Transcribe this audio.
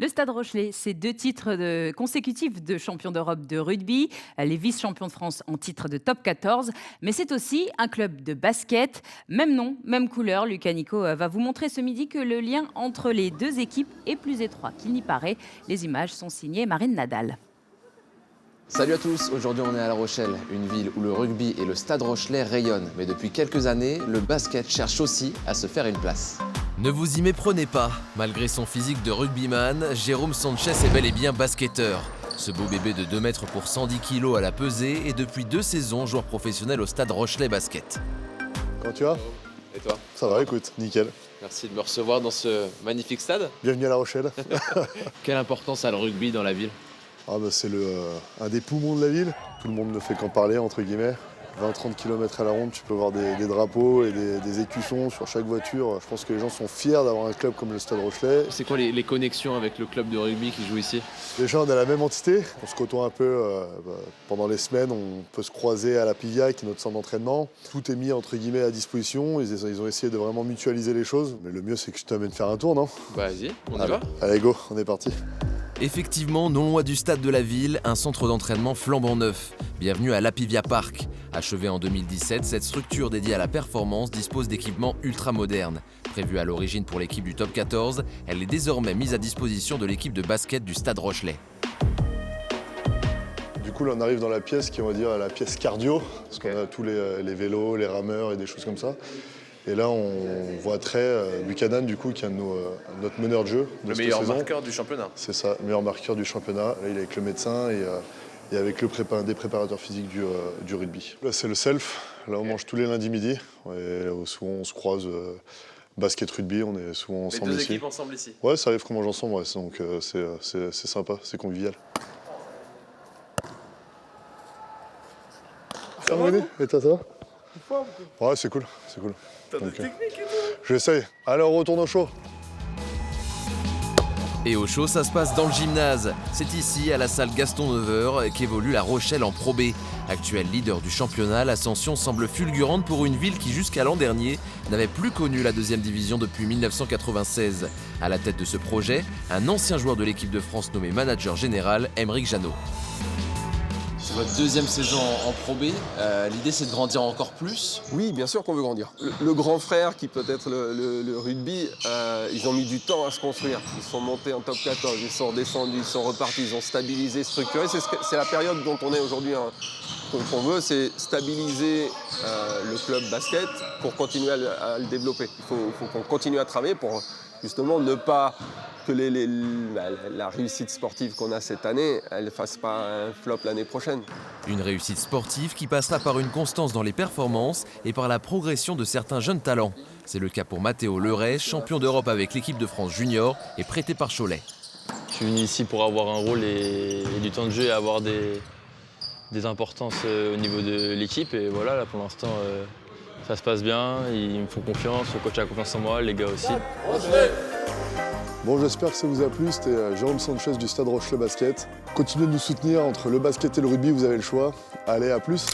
Le Stade Rochelais, c'est 2 titres consécutifs de champion d'Europe de rugby, les vice-champions de France en titre de top 14, mais c'est aussi un club de basket. Même nom, même couleur. Lucas Nico va vous montrer ce midi que le lien entre les deux équipes est plus étroit qu'il n'y paraît. Les images sont signées Marine Nadal. Salut à tous, aujourd'hui on est à La Rochelle, une ville où le rugby et le Stade Rochelais rayonnent. Mais depuis quelques années, le basket cherche aussi à se faire une place. Ne vous y méprenez pas, malgré son physique de rugbyman, Jérôme Sanchez est bel et bien basketteur. Ce beau bébé de 2 mètres pour 110 kg à la pesée est depuis 2 saisons joueur professionnel au Stade Rochelais Basket. Comment tu vas? Et toi? Ça va, écoute, nickel. Merci de me recevoir dans ce magnifique stade. Bienvenue à La Rochelle. Quelle importance a le rugby dans la ville? C'est un des poumons de la ville. Tout le monde ne fait qu'en parler, entre guillemets. 20-30 km à la ronde, tu peux voir des drapeaux et des écussons sur chaque voiture. Je pense que les gens sont fiers d'avoir un club comme le Stade Rochelais. C'est quoi les connexions avec le club de rugby qui joue ici? Déjà, on a la même entité. On se côtoie un peu pendant les semaines. On peut se croiser à la Pivia, qui est notre centre d'entraînement. Tout est mis, entre guillemets, à disposition. Ils ont essayé de vraiment mutualiser les choses. Mais le mieux, c'est que je t'amène faire un tour, non? Vas-y, on y va. Allez, go, on est parti. Effectivement, non loin du stade de la ville, un centre d'entraînement flambant neuf. Bienvenue à l'Apivia Park. Achevée en 2017, cette structure dédiée à la performance dispose d'équipements ultra modernes. Prévue à l'origine pour l'équipe du top 14, elle est désormais mise à disposition de l'équipe de basket du Stade Rochelais. Du coup, là, on arrive dans la pièce qui est, on va dire, la pièce cardio. Parce qu'on a tous les vélos, les rameurs et des choses comme ça. Et là, on voit Buchanan, du coup, qui est notre meneur de jeu. Le meilleur marqueur du championnat. C'est ça, le meilleur marqueur du championnat. Là, il est avec le médecin et avec des préparateurs physiques du rugby. Là, c'est le self. Là, on mange tous les lundis midi. Et souvent, on se croise basket rugby. On est souvent ensemble ici. Les deux équipes ensemble ici? Ouais, ça arrive qu'on mange ensemble. Ouais. Donc, c'est sympa, c'est convivial. Ça va, et toi, ça va? Ouais, c'est cool, c'est cool. T'as de technique et tout? J'essaye. Allez, on retourne au show. Et au show, ça se passe dans le gymnase. C'est ici, à la salle Gaston Neveur, qu'évolue La Rochelle en Pro B. Actuel leader du championnat, l'ascension semble fulgurante pour une ville qui, jusqu'à l'an dernier, n'avait plus connu la deuxième division depuis 1996. À la tête de ce projet, un ancien joueur de l'équipe de France nommé manager général, Aymeric Janot. C'est votre deuxième saison en Pro B. L'idée, c'est de grandir encore plus. Oui, bien sûr qu'on veut grandir. Le grand frère, qui peut être le rugby, ils ont mis du temps à se construire. Ils sont montés en top 14, ils sont redescendus, ils sont repartis, ils ont stabilisé, structuré. C'est la période dont on est aujourd'hui. Qu'on veut, c'est stabiliser le club basket pour continuer à le développer. Il faut qu'on continue à travailler pour justement ne pas que la réussite sportive qu'on a cette année, elle ne fasse pas un flop l'année prochaine. Une réussite sportive qui passera par une constance dans les performances et par la progression de certains jeunes talents. C'est le cas pour Matteo Leray, champion d'Europe avec l'équipe de France junior et prêté par Cholet. Je suis venu ici pour avoir un rôle et du temps de jeu et avoir des importances au niveau de l'équipe. Et voilà, là pour l'instant, ça se passe bien, ils me font confiance, le coach a confiance en moi, les gars aussi. Bon, j'espère que ça vous a plu. C'était Jérôme Sanchez du Stade Rochelais Basket. Continuez de nous soutenir entre le basket et le rugby, vous avez le choix. Allez, à plus.